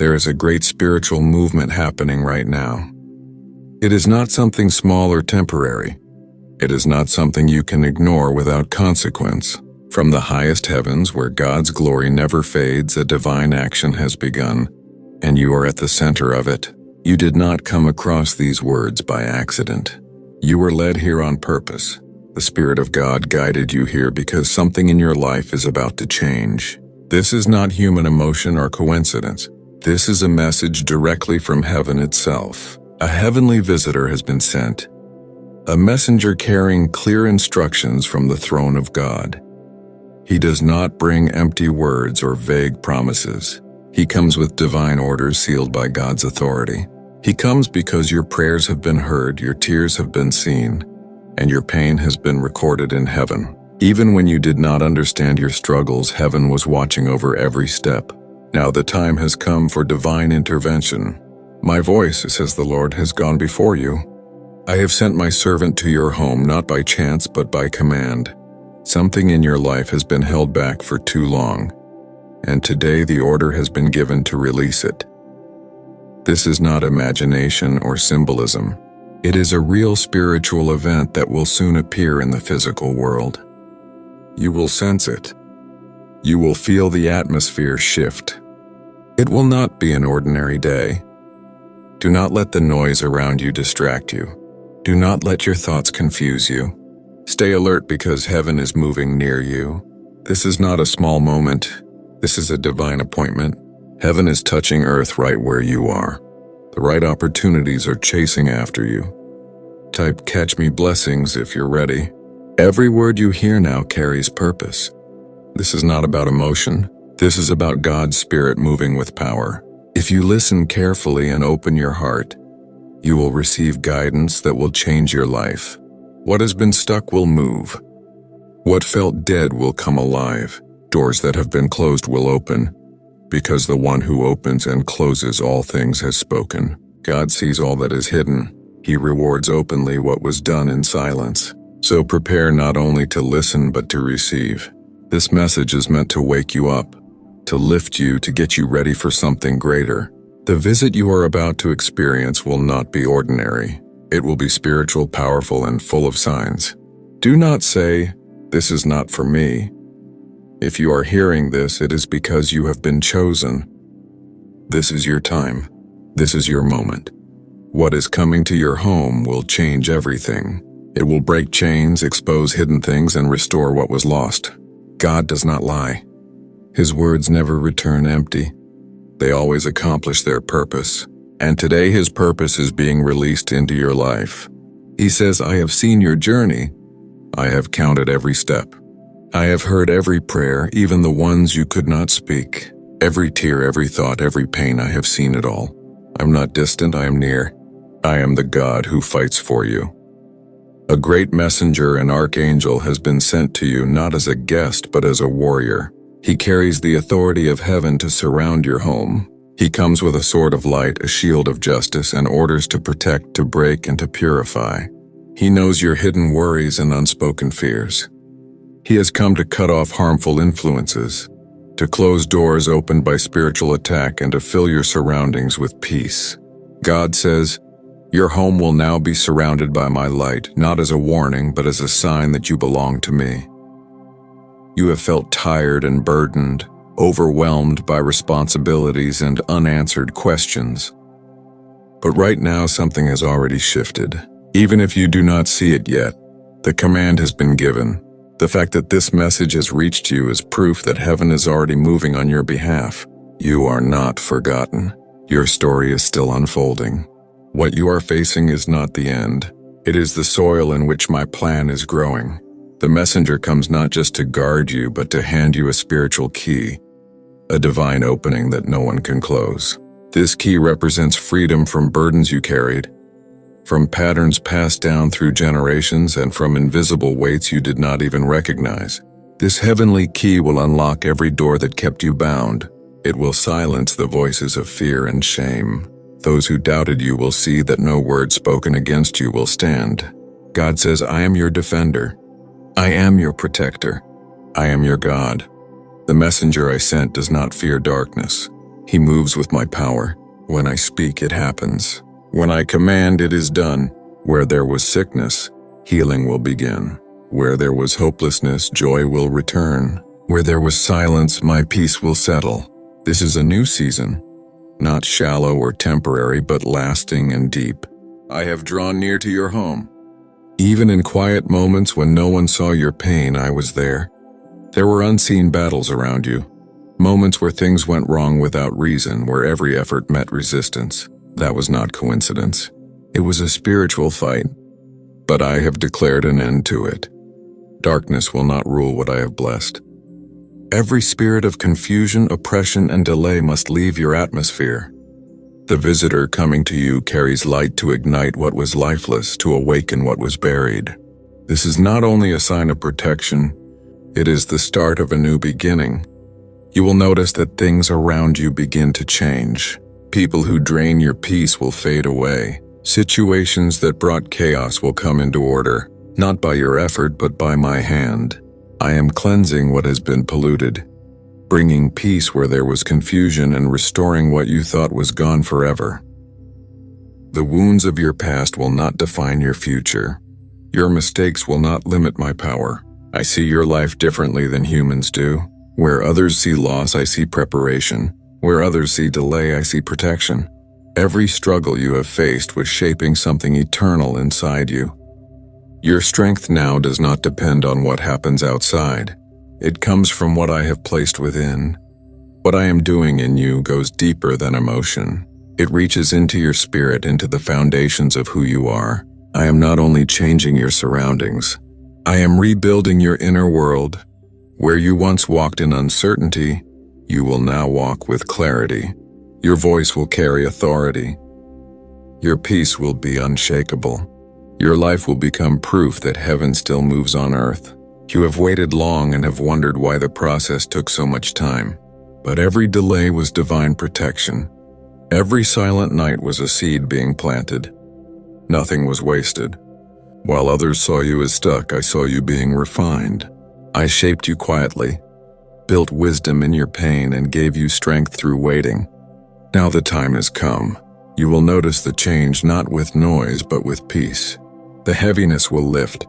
There is a great spiritual movement happening right now. It is not something small or temporary. It is not something you can ignore without consequence. From the highest heavens, where God's glory never fades, a divine action has begun, and you are at the center of it. You did not come across these words by accident. You were led here on purpose. The Spirit of God guided you here because something in your life is about to change. This is not human emotion or coincidence. This is a message directly from heaven itself. A heavenly visitor has been sent, a messenger carrying clear instructions from the throne of God. He does not bring empty words or vague promises. He comes with divine orders sealed by God's authority. He comes because your prayers have been heard, your tears have been seen, and your pain has been recorded in heaven. Even when you did not understand your struggles, heaven was watching over every step. Now the time has come for divine intervention. My voice, says the Lord, has gone before you. I have sent my servant to your home, not by chance, but by command. Something in your life has been held back for too long, and today the order has been given to release it. This is not imagination or symbolism. It is a real spiritual event that will soon appear in the physical world. You will sense it. You will feel the atmosphere shift. It will not be an ordinary day. Do not let the noise around you distract you. Do not let your thoughts confuse you. Stay alert because heaven is moving near you. This is not a small moment. This is a divine appointment. Heaven is touching earth right where you are. The right opportunities are chasing after you. Type "Catch me blessings" if you're ready. Every word you hear now carries purpose. This is not about emotion. This is about God's Spirit moving with power. If you listen carefully and open your heart, you will receive guidance that will change your life. What has been stuck will move. What felt dead will come alive. Doors that have been closed will open, because the one who opens and closes all things has spoken. God sees all that is hidden. He rewards openly what was done in silence. So prepare not only to listen but to receive. This message is meant to wake you up, to lift you, to get you ready for something greater. The visit you are about to experience will not be ordinary. It will be spiritual, powerful, and full of signs. Do not say, "This is not for me." If you are hearing this, it is because you have been chosen. This is your time. This is your moment. What is coming to your home will change everything. It will break chains, expose hidden things, and restore what was lost. God does not lie. His words never return empty. They always accomplish their purpose. And today His purpose is being released into your life. He says, "I have seen your journey. I have counted every step. I have heard every prayer, even the ones you could not speak. Every tear, every thought, every pain, I have seen it all. I'm not distant, I am near. I am the God who fights for you." A great messenger, an archangel, has been sent to you not as a guest but as a warrior. He carries the authority of heaven to surround your home. He comes with a sword of light, a shield of justice, and orders to protect, to break, and to purify. He knows your hidden worries and unspoken fears. He has come to cut off harmful influences, to close doors opened by spiritual attack, and to fill your surroundings with peace. God says, "Your home will now be surrounded by my light, not as a warning, but as a sign that you belong to me." You have felt tired and burdened, overwhelmed by responsibilities and unanswered questions. But right now, something has already shifted. Even if you do not see it yet, the command has been given. The fact that this message has reached you is proof that heaven is already moving on your behalf. You are not forgotten. Your story is still unfolding. What you are facing is not the end. It is the soil in which my plan is growing. The messenger comes not just to guard you, but to hand you a spiritual key, a divine opening that no one can close. This key represents freedom from burdens you carried, from patterns passed down through generations, and from invisible weights you did not even recognize. This heavenly key will unlock every door that kept you bound. It will silence the voices of fear and shame. Those who doubted you will see that no word spoken against you will stand. God says, "I am your defender. I am your protector. I am your God." The messenger I sent does not fear darkness. He moves with my power. When I speak, it happens. When I command, it is done. Where there was sickness, healing will begin. Where there was hopelessness, joy will return. Where there was silence, my peace will settle. This is a new season, not shallow or temporary, but lasting and deep. I have drawn near to your home. Even in quiet moments when no one saw your pain, I was there. There were unseen battles around you, moments where things went wrong without reason, where every effort met resistance. That was not coincidence. It was a spiritual fight, but I have declared an end to it. Darkness will not rule what I have blessed. Every spirit of confusion, oppression, and delay must leave your atmosphere. The visitor coming to you carries light to ignite what was lifeless, to awaken what was buried. This is not only a sign of protection, it is the start of a new beginning. You will notice that things around you begin to change. People who drain your peace will fade away. Situations that brought chaos will come into order, not by your effort, but by my hand. I am cleansing what has been polluted, bringing peace where there was confusion and restoring what you thought was gone forever. The wounds of your past will not define your future. Your mistakes will not limit my power. I see your life differently than humans do. Where others see loss, I see preparation. Where others see delay, I see protection. Every struggle you have faced was shaping something eternal inside you. Your strength now does not depend on what happens outside. It comes from what I have placed within. What I am doing in you goes deeper than emotion. It reaches into your spirit, into the foundations of who you are. I am not only changing your surroundings, I am rebuilding your inner world. Where you once walked in uncertainty, you will now walk with clarity. Your voice will carry authority. Your peace will be unshakable. Your life will become proof that heaven still moves on earth. You have waited long and have wondered why the process took so much time. But every delay was divine protection. Every silent night was a seed being planted. Nothing was wasted. While others saw you as stuck, I saw you being refined. I shaped you quietly, built wisdom in your pain, and gave you strength through waiting. Now the time has come. You will notice the change not with noise but with peace. The heaviness will lift.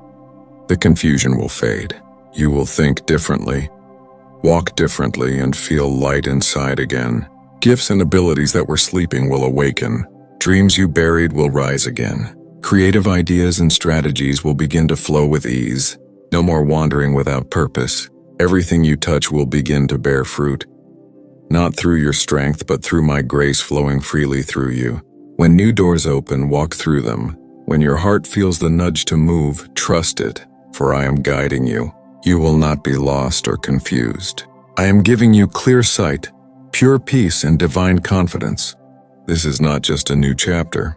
The confusion will fade. You will think differently, walk differently, and feel light inside again. Gifts and abilities that were sleeping will awaken. Dreams you buried will rise again. Creative ideas and strategies will begin to flow with ease. No more wandering without purpose. Everything you touch will begin to bear fruit. Not through your strength, but through my grace flowing freely through you. When new doors open, walk through them. When your heart feels the nudge to move, trust it, for I am guiding you. You will not be lost or confused. I am giving you clear sight, pure peace, and divine confidence. This is not just a new chapter.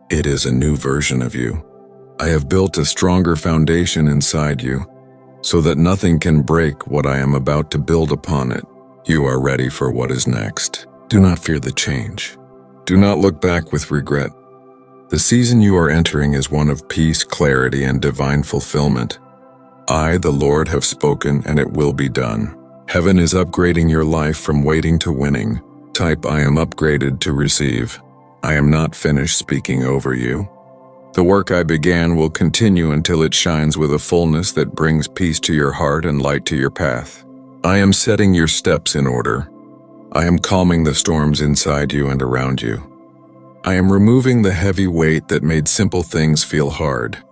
It is a new version of you. I have built a stronger foundation inside you, so that nothing can break what I am about to build upon it. You are ready for what is next. Do not fear the change. Do not look back with regret. The season you are entering is one of peace, clarity, and divine fulfillment. I, the Lord, have spoken, and it will be done. Heaven is upgrading your life from waiting to winning. Type, I am upgraded to receive. I am not finished speaking over you. The work I began will continue until it shines with a fullness that brings peace to your heart and light to your path. I am setting your steps in order. I am calming the storms inside you and around you. I am removing the heavy weight that made simple things feel hard.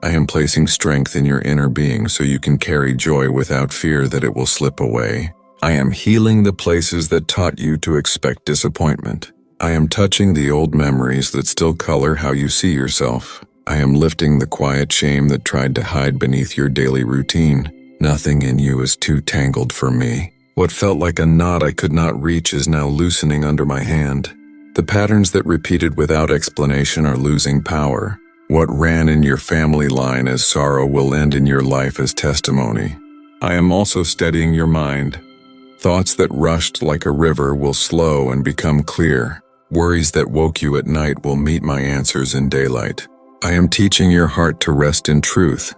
I am placing strength in your inner being so you can carry joy without fear that it will slip away. I am healing the places that taught you to expect disappointment. I am touching the old memories that still color how you see yourself. I am lifting the quiet shame that tried to hide beneath your daily routine. Nothing in you is too tangled for me. What felt like a knot I could not reach is now loosening under my hand. The patterns that repeated without explanation are losing power. What ran in your family line as sorrow will end in your life as testimony. I am also steadying your mind. Thoughts that rushed like a river will slow and become clear. Worries that woke you at night will meet my answers in daylight. I am teaching your heart to rest in truth,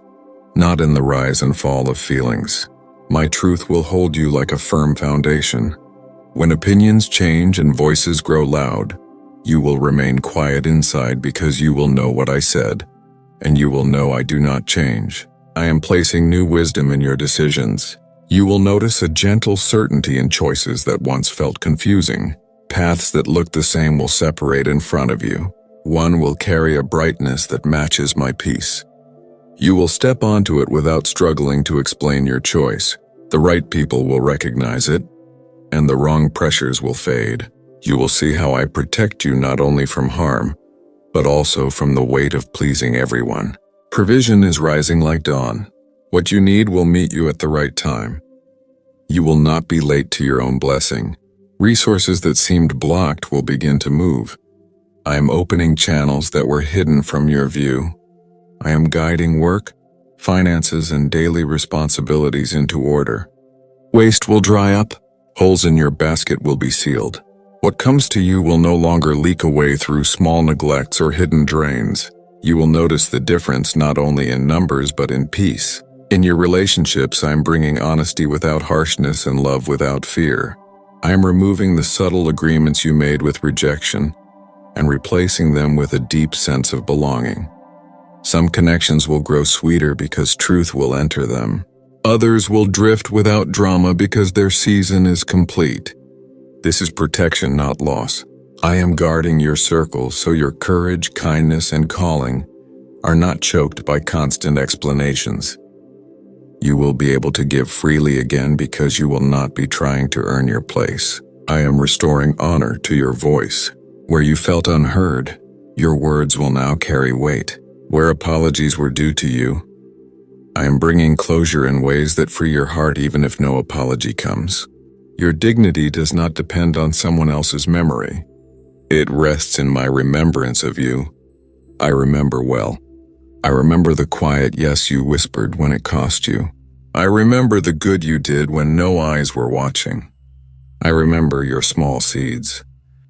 not in the rise and fall of feelings. My truth will hold you like a firm foundation. When opinions change and voices grow loud, you will remain quiet inside because you will know what I said, and you will know I do not change. I am placing new wisdom in your decisions. You will notice a gentle certainty in choices that once felt confusing. Paths that look the same will separate in front of you. One will carry a brightness that matches my peace. You will step onto it without struggling to explain your choice. The right people will recognize it, and the wrong pressures will fade. You will see how I protect you not only from harm, but also from the weight of pleasing everyone. Provision is rising like dawn. What you need will meet you at the right time. You will not be late to your own blessing. Resources that seemed blocked will begin to move. I am opening channels that were hidden from your view. I am guiding work, finances, and daily responsibilities into order. Waste will dry up. Holes in your basket will be sealed. What comes to you will no longer leak away through small neglects or hidden drains. You will notice the difference not only in numbers but in peace. In your relationships, I am bringing honesty without harshness and love without fear. I am removing the subtle agreements you made with rejection and replacing them with a deep sense of belonging. Some connections will grow sweeter because truth will enter them. Others will drift without drama because their season is complete. This is protection, not loss. I am guarding your circle so your courage, kindness, and calling are not choked by constant explanations. You will be able to give freely again because you will not be trying to earn your place. I am restoring honor to your voice. Where you felt unheard, your words will now carry weight. Where apologies were due to you, I am bringing closure in ways that free your heart even if no apology comes. Your dignity does not depend on someone else's memory. It rests in my remembrance of you. I remember well. I remember the quiet yes you whispered when it cost you. I remember the good you did when no eyes were watching. I remember your small seeds.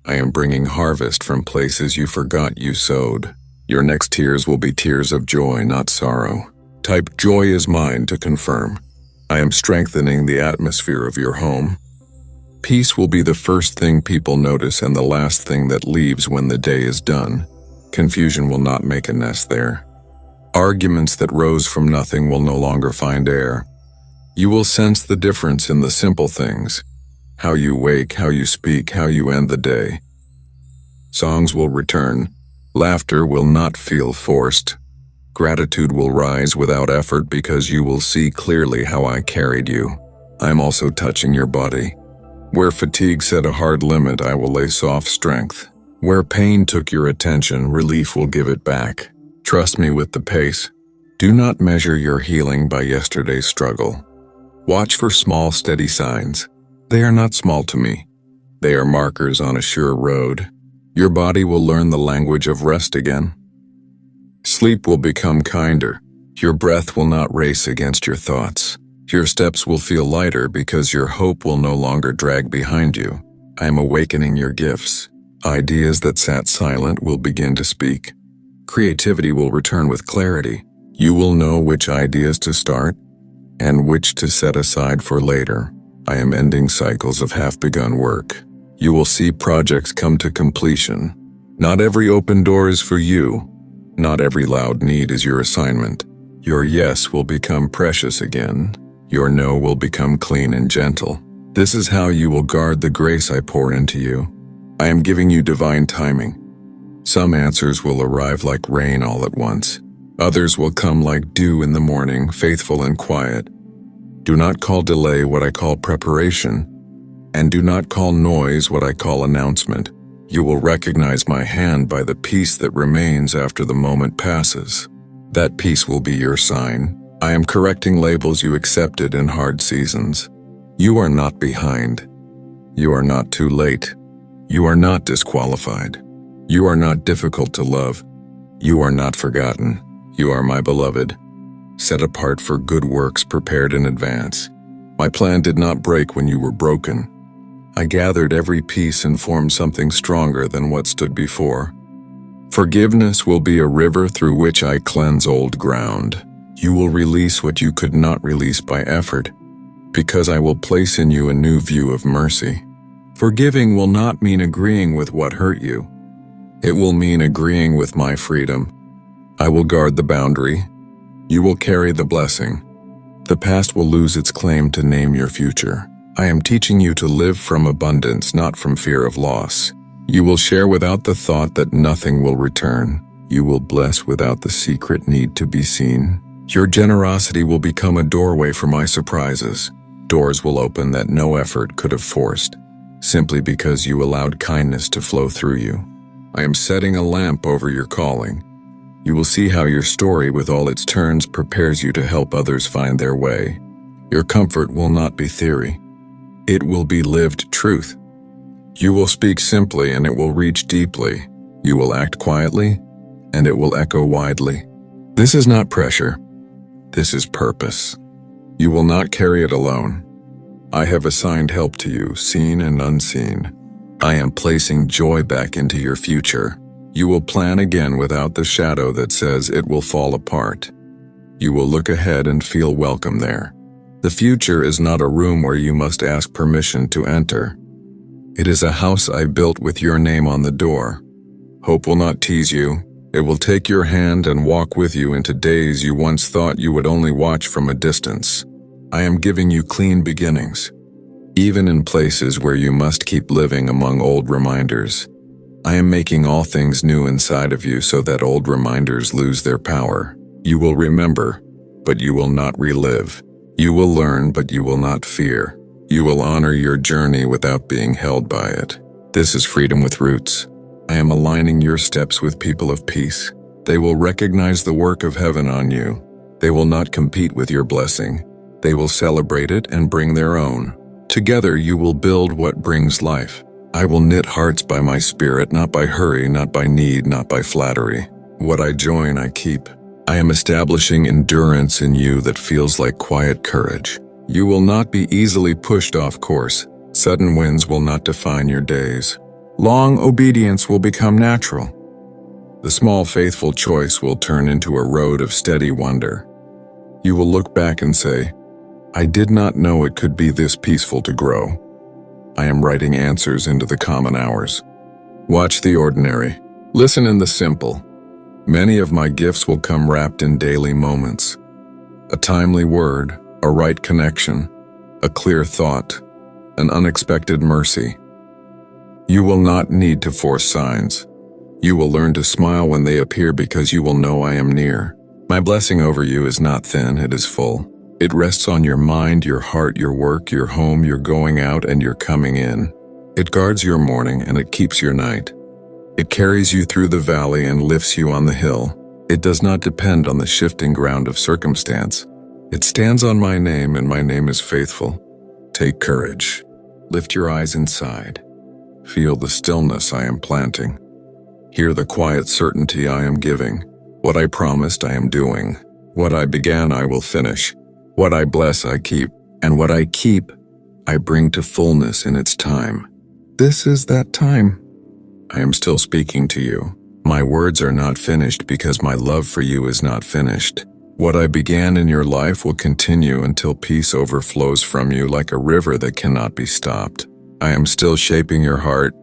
I am bringing harvest from places you forgot you sowed. Your next tears will be tears of joy, not sorrow. Type joy is mine to confirm. I am strengthening the atmosphere of your home. Peace will be the first thing people notice and the last thing that leaves when the day is done. Confusion will not make a nest there. Arguments that rose from nothing will no longer find air. You will sense the difference in the simple things. How you wake, how you speak, how you end the day. Songs will return. Laughter will not feel forced. Gratitude will rise without effort because you will see clearly how I carried you. I am also touching your body. Where fatigue set a hard limit, I will lay soft strength. Where pain took your attention, relief will give it back. Trust me with the pace. Do not measure your healing by yesterday's struggle. Watch for small, steady signs. They are not small to me. They are markers on a sure road. Your body will learn the language of rest again. Sleep will become kinder. Your breath will not race against your thoughts. Your steps will feel lighter because your hope will no longer drag behind you. I am awakening your gifts. Ideas that sat silent will begin to speak. Creativity will return with clarity. You will know which ideas to start and which to set aside for later. I am ending cycles of half-begun work. You will see projects come to completion. Not every open door is for you. Not every loud need is your assignment. Your yes will become precious again. Your no will become clean and gentle. This is how you will guard the grace I pour into you. I am giving you divine timing. Some answers will arrive like rain all at once. Others will come like dew in the morning, faithful and quiet. Do not call delay what I call preparation, and do not call noise what I call announcement. You will recognize my hand by the peace that remains after the moment passes. That peace will be your sign. I am correcting labels you accepted in hard seasons. You are not behind. You are not too late. You are not disqualified. You are not difficult to love. You are not forgotten. You are my beloved, set apart for good works prepared in advance. My plan did not break when you were broken. I gathered every piece and formed something stronger than what stood before. Forgiveness will be a river through which I cleanse old ground. You will release what you could not release by effort, because I will place in you a new view of mercy. Forgiving will not mean agreeing with what hurt you. It will mean agreeing with my freedom. I will guard the boundary. You will carry the blessing. The past will lose its claim to name your future. I am teaching you to live from abundance, not from fear of loss. You will share without the thought that nothing will return. You will bless without the secret need to be seen. Your generosity will become a doorway for my surprises. Doors will open that no effort could have forced, simply because you allowed kindness to flow through you. I am setting a lamp over your calling. You will see how your story, with all its turns, prepares you to help others find their way. Your comfort will not be theory. It will be lived truth. You will speak simply and it will reach deeply. You will act quietly and it will echo widely. This is not pressure. This is purpose. You will not carry it alone. I have assigned help to you, seen and unseen. I am placing joy back into your future. You will plan again without the shadow that says it will fall apart. You will look ahead and feel welcome there. The future is not a room where you must ask permission to enter. It is a house I built with your name on the door. Hope will not tease you. It will take your hand and walk with you into days you once thought you would only watch from a distance. I am giving you clean beginnings, even in places where you must keep living among old reminders. I am making all things new inside of you so that old reminders lose their power. You will remember, but you will not relive. You will learn, but you will not fear. You will honor your journey without being held by it. This is freedom with roots. I am aligning your steps with people of peace. They will recognize the work of heaven on you. They will not compete with your blessing. They will celebrate it and bring their own. Together you will build what brings life. I will knit hearts by my spirit, not by hurry, not by need, not by flattery. What I join, I keep. I am establishing endurance in you that feels like quiet courage. You will not be easily pushed off course. Sudden winds will not define your days. Long obedience will become natural. The small faithful choice will turn into a road of steady wonder. You will look back and say, I did not know it could be this peaceful to grow. I am writing answers into the common hours. Watch the ordinary. Listen in the simple. Many of my gifts will come wrapped in daily moments. A timely word, a right connection, a clear thought, an unexpected mercy. You will not need to force signs. You will learn to smile when they appear because you will know I am near. My blessing over you is not thin, it is full. It rests on your mind, your heart, your work, your home, your going out and your coming in. It guards your morning and it keeps your night. It carries you through the valley and lifts you on the hill. It does not depend on the shifting ground of circumstance. It stands on my name and my name is faithful. Take courage. Lift your eyes inside. Feel the stillness I am planting. Hear the quiet certainty I am giving. What I promised I am doing. What I began I will finish. What I bless I keep. And what I keep I bring to fullness in its time. This is that time. I am still speaking to you. My words are not finished because my love for you is not finished. What I began in your life will continue until peace overflows from you like a river that cannot be stopped. I am still shaping your heart,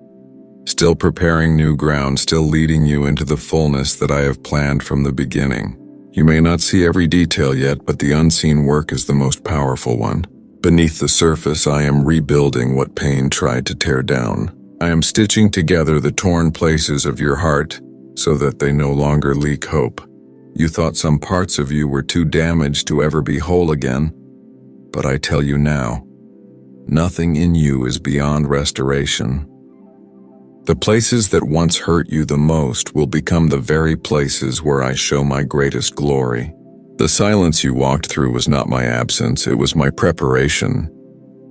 still preparing new ground, still leading you into the fullness that I have planned from the beginning. You may not see every detail yet, but the unseen work is the most powerful one. Beneath the surface, I am rebuilding what pain tried to tear down. I am stitching together the torn places of your heart so that they no longer leak hope. You thought some parts of you were too damaged to ever be whole again, but I tell you now, nothing in you is beyond restoration. The places that once hurt you the most will become the very places where I show my greatest glory. The silence you walked through was not my absence, it was my preparation.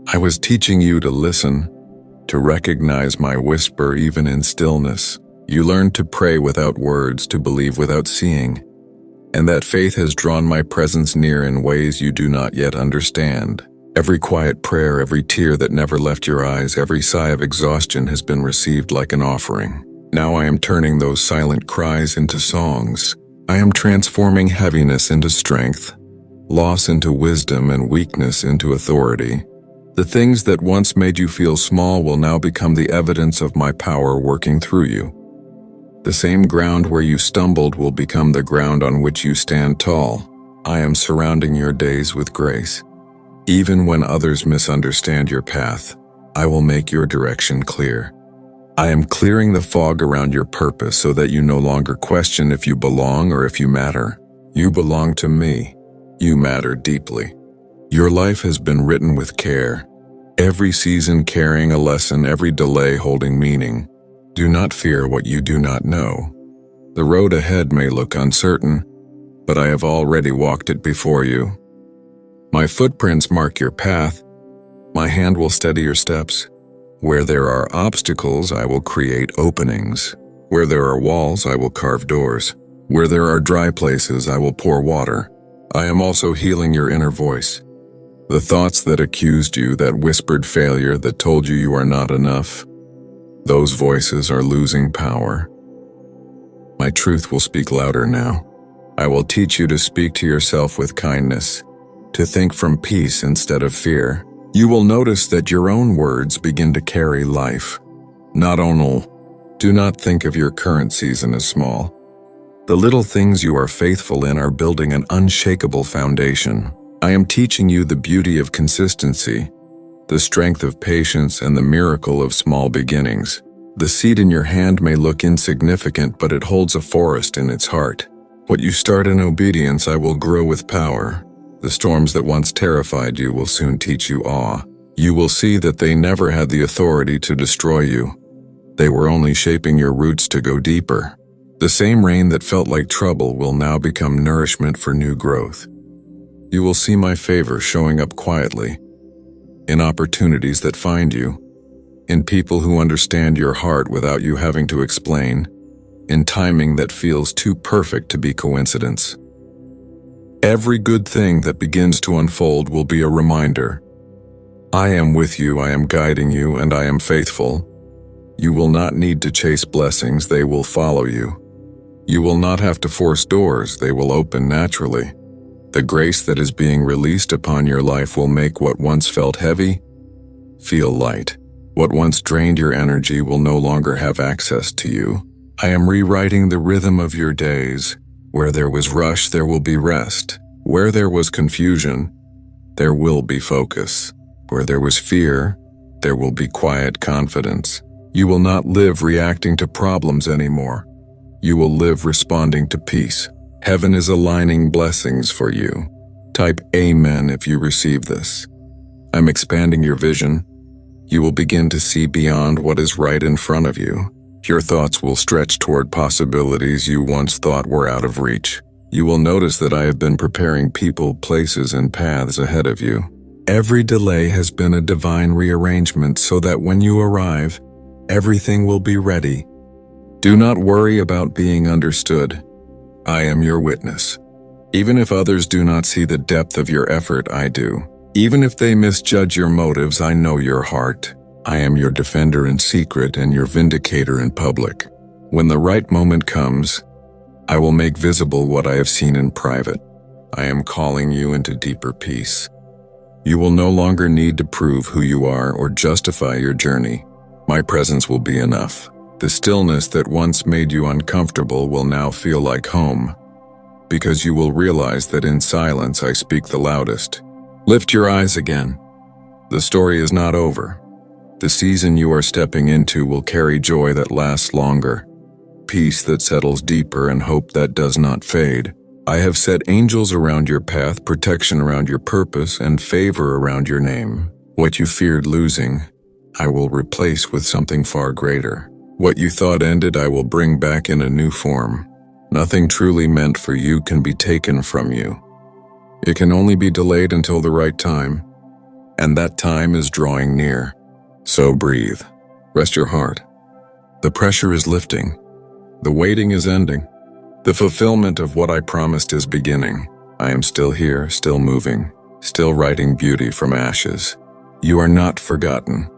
I was teaching you to listen, to recognize my whisper even in stillness. You learned to pray without words, to believe without seeing. And that faith has drawn my presence near in ways you do not yet understand. Every quiet prayer, every tear that never left your eyes, every sigh of exhaustion has been received like an offering. Now I am turning those silent cries into songs. I am transforming heaviness into strength, loss into wisdom, and weakness into authority. The things that once made you feel small will now become the evidence of my power working through you. The same ground where you stumbled will become the ground on which you stand tall. I am surrounding your days with grace. Even when others misunderstand your path, I will make your direction clear. I am clearing the fog around your purpose so that you no longer question if you belong or if you matter. You belong to me. You matter deeply. Your life has been written with care. Every season carrying a lesson, every delay holding meaning. Do not fear what you do not know. The road ahead may look uncertain, but I have already walked it before you. My footprints mark your path. My hand will steady your steps. Where there are obstacles, I will create openings. Where there are walls, I will carve doors. Where there are dry places, I will pour water. I am also healing your inner voice. The thoughts that accused you, that whispered failure, that told you you are not enough, those voices are losing power. My truth will speak louder now. I will teach you to speak to yourself with kindness, to think from peace instead of fear. You will notice that your own words begin to carry life. Not only, do not think of your current season as small. The little things you are faithful in are building an unshakable foundation. I am teaching you the beauty of consistency, the strength of patience, and the miracle of small beginnings. The seed in your hand may look insignificant, but it holds a forest in its heart. What you start in obedience, I will grow with power. The storms that once terrified you will soon teach you awe. You will see that they never had the authority to destroy you. They were only shaping your roots to go deeper. The same rain that felt like trouble will now become nourishment for new growth. You will see my favor showing up quietly, in opportunities that find you, in people who understand your heart without you having to explain, in timing that feels too perfect to be coincidence. Every good thing that begins to unfold will be a reminder. I am with you, I am guiding you, and I am faithful. You will not need to chase blessings, they will follow you. You will not have to force doors, they will open naturally. The grace that is being released upon your life will make what once felt heavy feel light. What once drained your energy will no longer have access to you. I am rewriting the rhythm of your days. Where there was rush, there will be rest. Where there was confusion, there will be focus. Where there was fear, there will be quiet confidence. You will not live reacting to problems anymore. You will live responding to peace. Heaven is aligning blessings for you. Type Amen if you receive this. I'm expanding your vision. You will begin to see beyond what is right in front of you. Your thoughts will stretch toward possibilities you once thought were out of reach. You will notice that I have been preparing people, places, and paths ahead of you. Every delay has been a divine rearrangement so that when you arrive, everything will be ready. Do not worry about being understood. I am your witness. Even if others do not see the depth of your effort, I do. Even if they misjudge your motives, I know your heart. I am your defender in secret and your vindicator in public. When the right moment comes, I will make visible what I have seen in private. I am calling you into deeper peace. You will no longer need to prove who you are or justify your journey. My presence will be enough. The stillness that once made you uncomfortable will now feel like home, because you will realize that in silence I speak the loudest. Lift your eyes again. The story is not over. The season you are stepping into will carry joy that lasts longer, peace that settles deeper, and hope that does not fade. I have set angels around your path, protection around your purpose, and favor around your name. What you feared losing, I will replace with something far greater. What you thought ended, I will bring back in a new form. Nothing truly meant for you can be taken from you. It can only be delayed until the right time, and that time is drawing near. So breathe. Rest your heart. The pressure is lifting. The waiting is ending. The fulfillment of what I promised is beginning. I am still here, still moving, still writing beauty from ashes. You are not forgotten.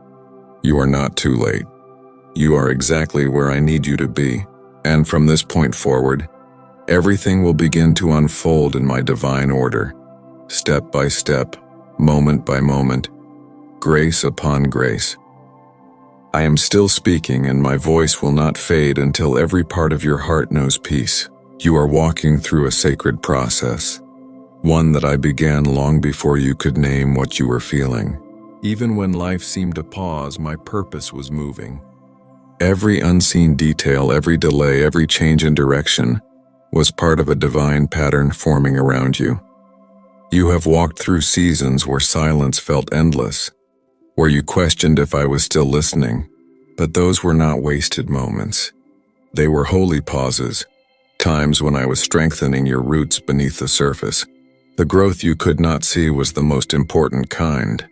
You are not too late. You are exactly where I need you to be. And from this point forward, everything will begin to unfold in my divine order. Step by step, moment by moment, grace upon grace. I am still speaking, and my voice will not fade until every part of your heart knows peace. You are walking through a sacred process, one that I began long before you could name what you were feeling. Even when life seemed to pause, my purpose was moving. Every unseen detail, every delay, every change in direction was part of a divine pattern forming around you. You have walked through seasons where silence felt endless, where you questioned if I was still listening, but those were not wasted moments. They were holy pauses, times when I was strengthening your roots beneath the surface. The growth you could not see was the most important kind.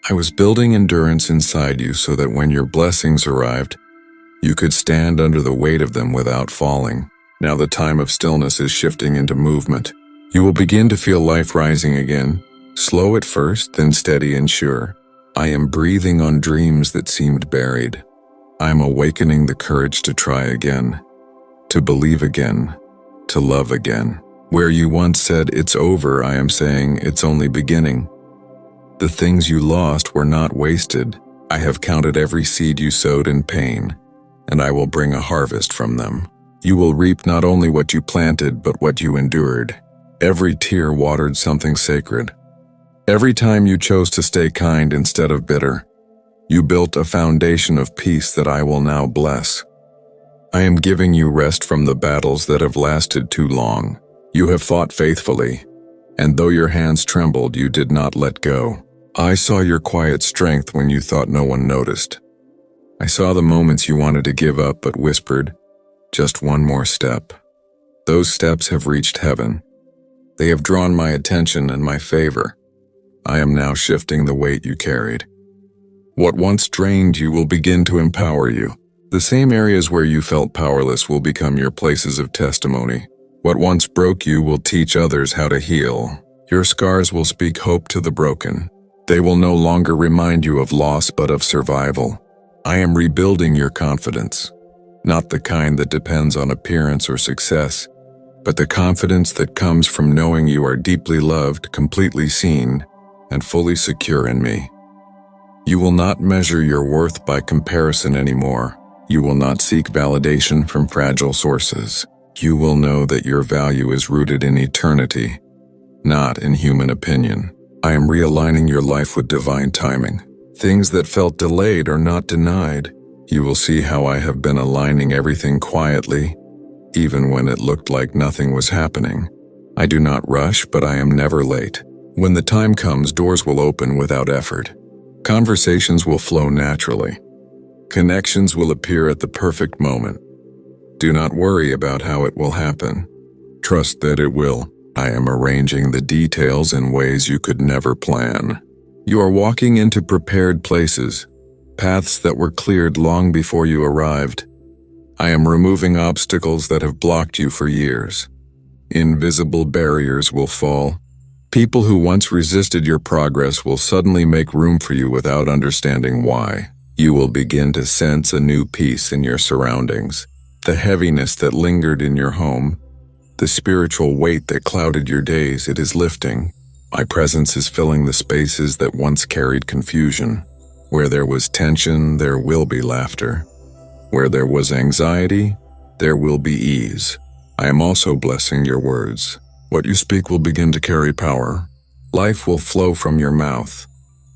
I was building endurance inside you so that when your blessings arrived, you could stand under the weight of them without falling. Now the time of stillness is shifting into movement. You will begin to feel life rising again, slow at first, then steady and sure. I am breathing on dreams that seemed buried. I am awakening the courage to try again, to believe again, to love again. Where you once said it's over, I am saying it's only beginning. The things you lost were not wasted. I have counted every seed you sowed in pain, and I will bring a harvest from them. You will reap not only what you planted, but what you endured. Every tear watered something sacred. Every time you chose to stay kind instead of bitter, you built a foundation of peace that I will now bless. I am giving you rest from the battles that have lasted too long. You have fought faithfully, and though your hands trembled, you did not let go. I saw your quiet strength when you thought no one noticed. I saw the moments you wanted to give up but whispered, just one more step. Those steps have reached heaven. They have drawn my attention and my favor. I am now shifting the weight you carried. What once drained you will begin to empower you. The same areas where you felt powerless will become your places of testimony. What once broke you will teach others how to heal. Your scars will speak hope to the broken. They will no longer remind you of loss but of survival. I am rebuilding your confidence, not the kind that depends on appearance or success, but the confidence that comes from knowing you are deeply loved, completely seen, and fully secure in me. You will not measure your worth by comparison anymore. You will not seek validation from fragile sources. You will know that your value is rooted in eternity, not in human opinion. I am realigning your life with divine timing. Things that felt delayed are not denied. You will see how I have been aligning everything quietly, even when it looked like nothing was happening. I do not rush, but I am never late. When the time comes, doors will open without effort. Conversations will flow naturally. Connections will appear at the perfect moment. Do not worry about how it will happen. Trust that it will. I am arranging the details in ways you could never plan. You are walking into prepared places, paths that were cleared long before you arrived. I am removing obstacles that have blocked you for years. Invisible barriers will fall. People who once resisted your progress will suddenly make room for you without understanding why. You will begin to sense a new peace in your surroundings. The heaviness that lingered in your home, the spiritual weight that clouded your days, it is lifting. My presence is filling the spaces that once carried confusion. Where there was tension, there will be laughter. Where there was anxiety, there will be ease. I am also blessing your words. What you speak will begin to carry power. Life will flow from your mouth.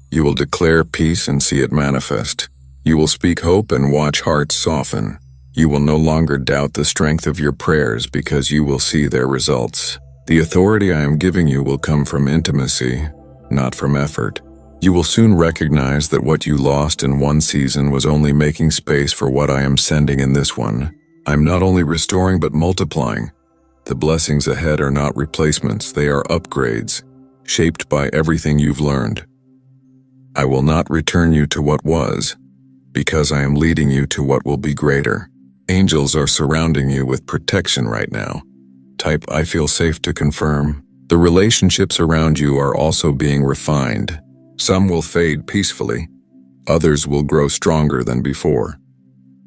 You will declare peace and see it manifest. You will speak hope and watch hearts soften. You will no longer doubt the strength of your prayers because you will see their results. The authority I am giving you will come from intimacy, not from effort. You will soon recognize that what you lost in one season was only making space for what I am sending in this one. I'm not only restoring but multiplying. The blessings ahead are not replacements, they are upgrades, shaped by everything you've learned. I will not return you to what was, because I am leading you to what will be greater. Angels are surrounding you with protection right now. Type I feel safe to confirm. The relationships around you are also being refined. Some will fade peacefully. Others will grow stronger than before.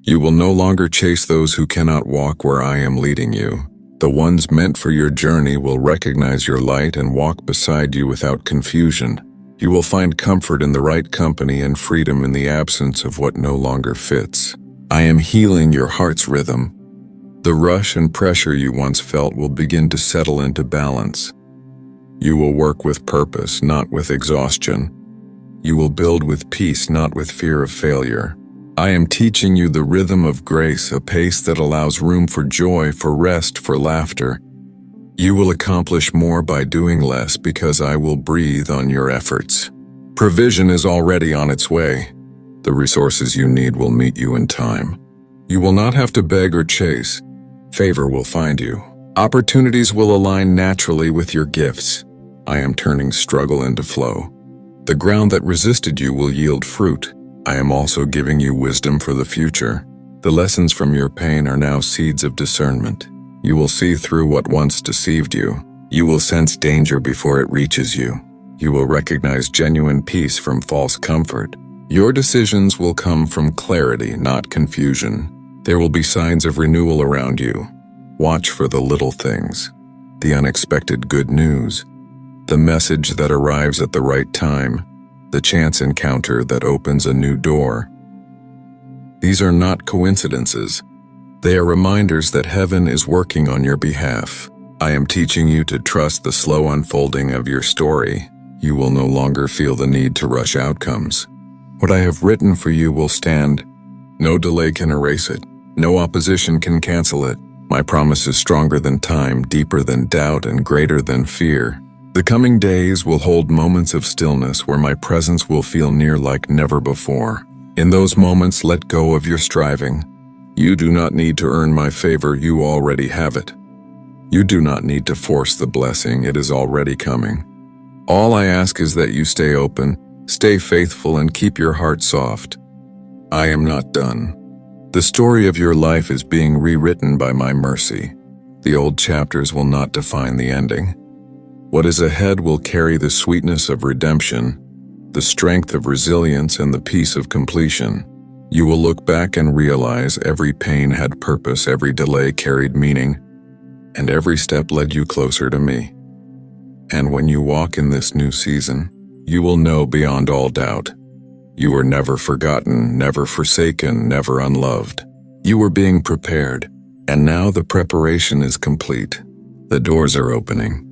You will no longer chase those who cannot walk where I am leading you. The ones meant for your journey will recognize your light and walk beside you without confusion. You will find comfort in the right company and freedom in the absence of what no longer fits. I am healing your heart's rhythm. The rush and pressure you once felt will begin to settle into balance. You will work with purpose, not with exhaustion. You will build with peace, not with fear of failure. I am teaching you the rhythm of grace, a pace that allows room for joy, for rest, for laughter. You will accomplish more by doing less because I will breathe on your efforts. Provision is already on its way. The resources you need will meet you in time. You will not have to beg or chase. Favor will find you. Opportunities will align naturally with your gifts. I am turning struggle into flow. The ground that resisted you will yield fruit. I am also giving you wisdom for the future. The lessons from your pain are now seeds of discernment. You will see through what once deceived you. You will sense danger before it reaches you. You will recognize genuine peace from false comfort. Your decisions will come from clarity, not confusion. There will be signs of renewal around you. Watch for the little things, the unexpected good news, the message that arrives at the right time, the chance encounter that opens a new door. These are not coincidences. They are reminders that heaven is working on your behalf. I am teaching you to trust the slow unfolding of your story. You will no longer feel the need to rush outcomes. What I have written for you will stand. No delay can erase it. No opposition can cancel it. My promise is stronger than time, deeper than doubt, and greater than fear. The coming days will hold moments of stillness where my presence will feel near like never before. In those moments, let go of your striving. You do not need to earn my favor, you already have it. You do not need to force the blessing, it is already coming. All I ask is that you stay open, stay faithful, and keep your heart soft. I am not done. The story of your life is being rewritten by my mercy. The old chapters will not define the ending. What is ahead will carry the sweetness of redemption, the strength of resilience, and the peace of completion. You will look back and realize every pain had purpose, every delay carried meaning, and every step led you closer to me. And when you walk in this new season, you will know beyond all doubt, you were never forgotten, never forsaken, never unloved. You were being prepared, and now the preparation is complete. The doors are opening.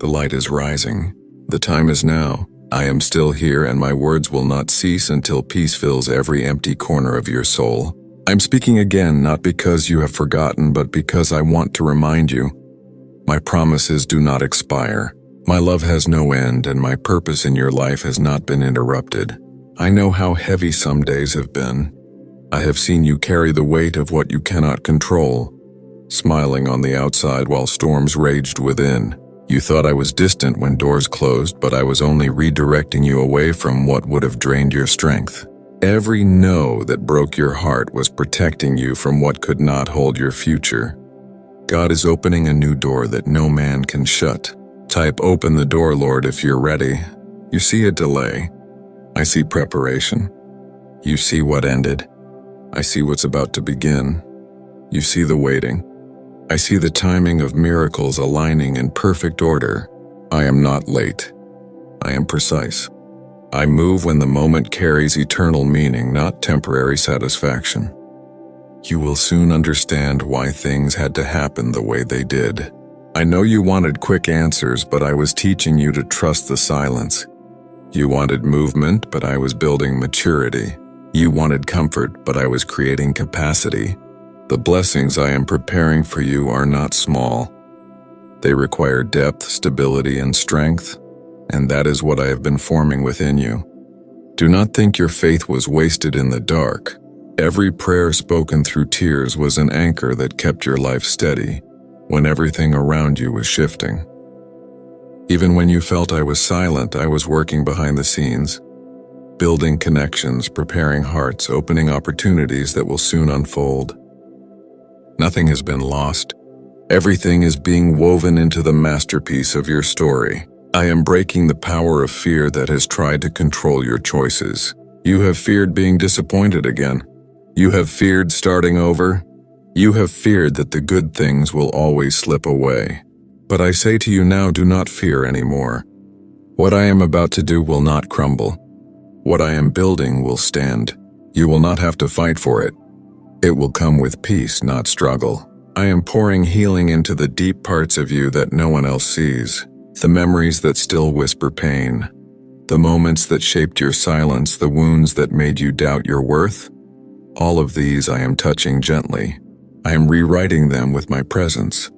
The light is rising. The time is now. I am still here, and my words will not cease until peace fills every empty corner of your soul. I'm speaking again, not because you have forgotten, but because I want to remind you. My promises do not expire. My love has no end, and my purpose in your life has not been interrupted. I know how heavy some days have been. I have seen you carry the weight of what you cannot control, smiling on the outside while storms raged within. You thought I was distant when doors closed, but I was only redirecting you away from what would have drained your strength. Every no that broke your heart was protecting you from what could not hold your future. God is opening a new door that no man can shut. Type "Open the door, Lord," if you're ready. You see a delay. I see preparation. You see what ended. I see what's about to begin. You see the waiting. I see the timing of miracles aligning in perfect order. I am not late. I am precise. I move when the moment carries eternal meaning, not temporary satisfaction. You will soon understand why things had to happen the way they did. I know you wanted quick answers, but I was teaching you to trust the silence. You wanted movement, but I was building maturity. You wanted comfort, but I was creating capacity. The blessings I am preparing for you are not small. They require depth, stability, and strength, and that is what I have been forming within you. Do not think your faith was wasted in the dark. Every prayer spoken through tears was an anchor that kept your life steady when everything around you was shifting. Even when you felt I was silent, I was working behind the scenes, building connections, preparing hearts, opening opportunities that will soon unfold. Nothing has been lost. Everything is being woven into the masterpiece of your story. I am breaking the power of fear that has tried to control your choices. You have feared being disappointed again. You have feared starting over. You have feared that the good things will always slip away. But I say to you now, do not fear anymore. What I am about to do will not crumble. What I am building will stand. You will not have to fight for it. It will come with peace, not struggle. I am pouring healing into the deep parts of you that no one else sees. The memories that still whisper pain. The moments that shaped your silence, the wounds that made you doubt your worth. All of these I am touching gently. I am rewriting them with my presence.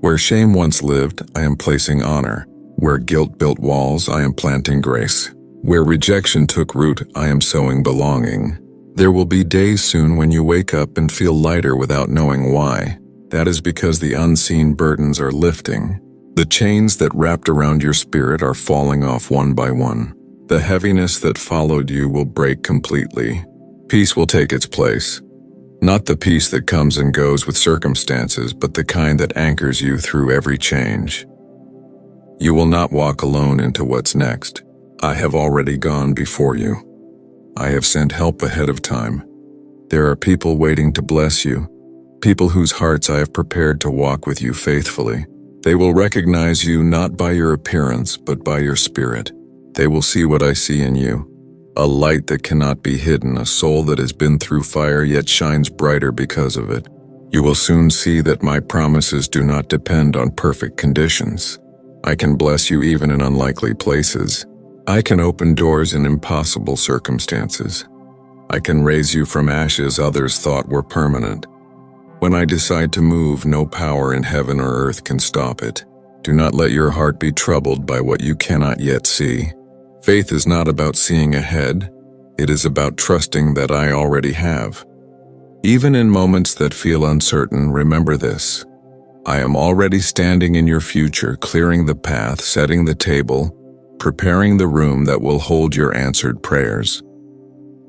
Where shame once lived, I am placing honor. Where guilt built walls, I am planting grace. Where rejection took root, I am sowing belonging. There will be days soon when you wake up and feel lighter without knowing why. That is because the unseen burdens are lifting. The chains that wrapped around your spirit are falling off one by one. The heaviness that followed you will break completely. Peace will take its place. Not the peace that comes and goes with circumstances, but the kind that anchors you through every change. You will not walk alone into what's next. I have already gone before you. I have sent help ahead of time. There are people waiting to bless you, people whose hearts I have prepared to walk with you faithfully. They will recognize you not by your appearance, but by your spirit. They will see what I see in you, a light that cannot be hidden, a soul that has been through fire yet shines brighter because of it. You will soon see that my promises do not depend on perfect conditions. I can bless you even in unlikely places. I can open doors in impossible circumstances. I can raise you from ashes others thought were permanent. When I decide to move, no power in heaven or earth can stop it. Do not let your heart be troubled by what you cannot yet see. Faith is not about seeing ahead. It is about trusting that I already have. Even in moments that feel uncertain, remember this. I am already standing in your future, clearing the path, setting the table, preparing the room that will hold your answered prayers.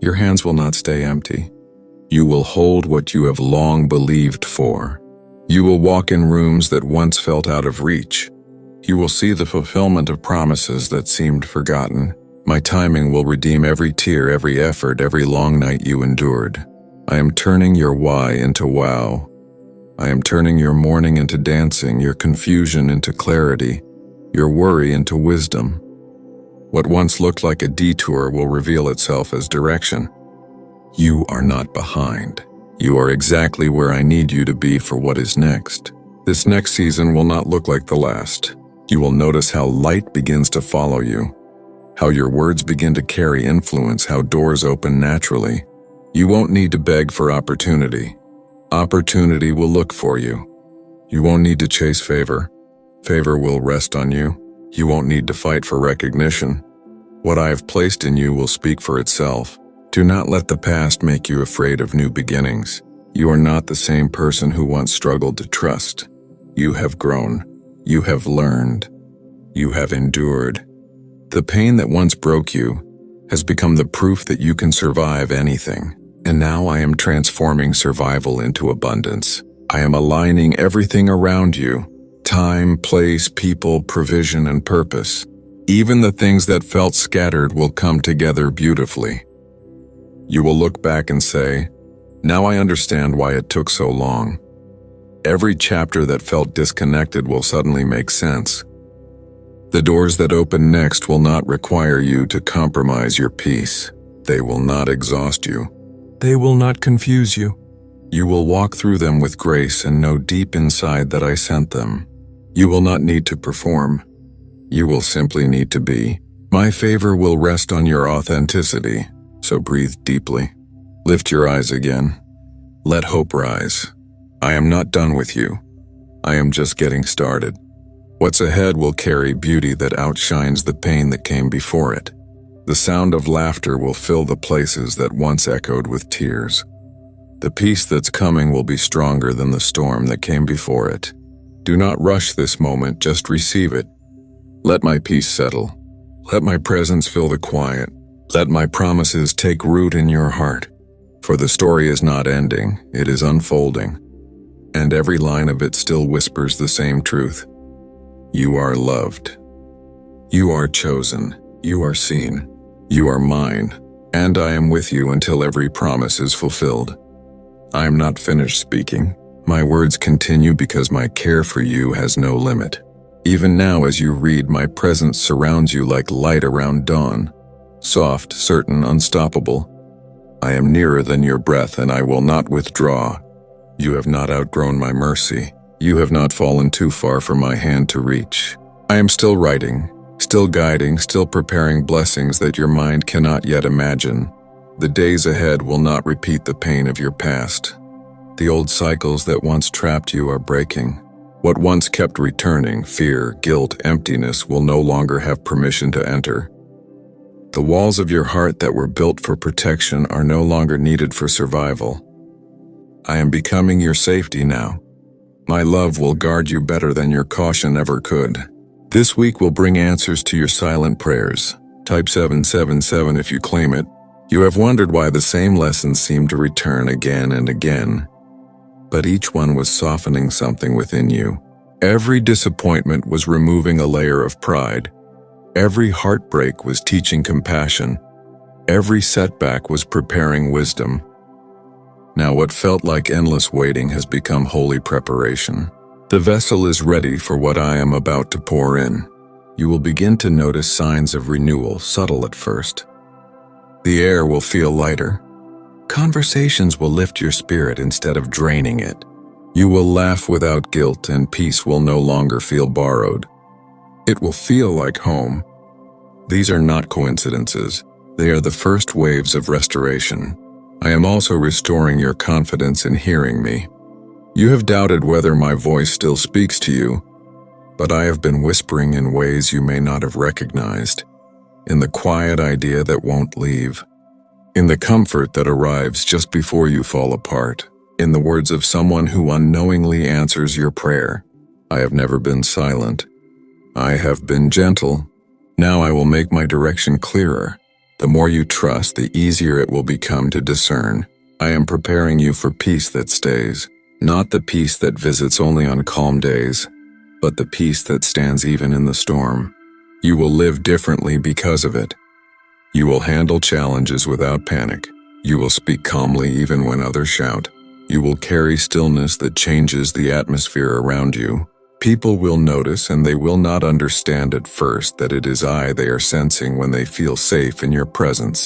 Your hands will not stay empty. You will hold what you have long believed for. You will walk in rooms that once felt out of reach. You will see the fulfillment of promises that seemed forgotten. My timing will redeem every tear, every effort, every long night you endured. I am turning your why into wow. I am turning your mourning into dancing, your confusion into clarity, your worry into wisdom. What once looked like a detour will reveal itself as direction. You are not behind. You are exactly where I need you to be for what is next. This next season will not look like the last. You will notice how light begins to follow you, how your words begin to carry influence, how doors open naturally. You won't need to beg for opportunity. Opportunity will look for you. You won't need to chase favor. Favor will rest on you. You won't need to fight for recognition. What I have placed in you will speak for itself. Do not let the past make you afraid of new beginnings. You are not the same person who once struggled to trust. You have grown. You have learned. You have endured. The pain that once broke you has become the proof that you can survive anything. And now I am transforming survival into abundance. I am aligning everything around you. Time, place, people, provision, and purpose. Even the things that felt scattered will come together beautifully. You will look back and say, now I understand why it took so long. Every chapter that felt disconnected will suddenly make sense. The doors that open next will not require you to compromise your peace. They will not exhaust you. They will not confuse you. You will walk through them with grace and know deep inside that I sent them. You will not need to perform. You will simply need to be. My favor will rest on your authenticity, so breathe deeply. Lift your eyes again. Let hope rise. I am not done with you. I am just getting started. What's ahead will carry beauty that outshines the pain that came before it. The sound of laughter will fill the places that once echoed with tears. The peace that's coming will be stronger than the storm that came before it. Do not rush this moment, just receive it. Let my peace settle. Let my presence fill the quiet. Let my promises take root in your heart. For the story is not ending, it is unfolding. And every line of it still whispers the same truth. You are loved. You are chosen. You are seen. You are mine. And I am with you until every promise is fulfilled. I am not finished speaking. My words continue because my care for you has no limit. Even now as you read, my presence surrounds you like light around dawn. Soft, certain, unstoppable. I am nearer than your breath, and I will not withdraw. You have not outgrown my mercy. You have not fallen too far for my hand to reach. I am still writing, still guiding, still preparing blessings that your mind cannot yet imagine. The days ahead will not repeat the pain of your past. The old cycles that once trapped you are breaking. What once kept returning, fear, guilt, emptiness, will no longer have permission to enter. The walls of your heart that were built for protection are no longer needed for survival. I am becoming your safety now. My love will guard you better than your caution ever could. This week will bring answers to your silent prayers. Type 777 if you claim it. You have wondered why the same lessons seem to return again and again. But each one was softening something within you. Every disappointment was removing a layer of pride. Every heartbreak was teaching compassion. Every setback was preparing wisdom. Now what felt like endless waiting has become holy preparation. The vessel is ready for what I am about to pour in. You will begin to notice signs of renewal, subtle at first. The air will feel lighter. Conversations will lift your spirit instead of draining it. You will laugh without guilt, and peace will no longer feel borrowed. It will feel like home. These are not coincidences. They are the first waves of restoration. I am also restoring your confidence in hearing me. You have doubted whether my voice still speaks to you, but I have been whispering in ways you may not have recognized, in the quiet idea that won't leave, in the comfort that arrives just before you fall apart, in the words of someone who unknowingly answers your prayer. I have never been silent. I have been gentle. Now I will make my direction clearer. The more you trust, the easier it will become to discern. I am preparing you for peace that stays, not the peace that visits only on calm days, but the peace that stands even in the storm. You will live differently because of it. You will handle challenges without panic. You will speak calmly even when others shout. You will carry stillness that changes the atmosphere around you. People will notice, and they will not understand at first that it is I they are sensing when they feel safe in your presence.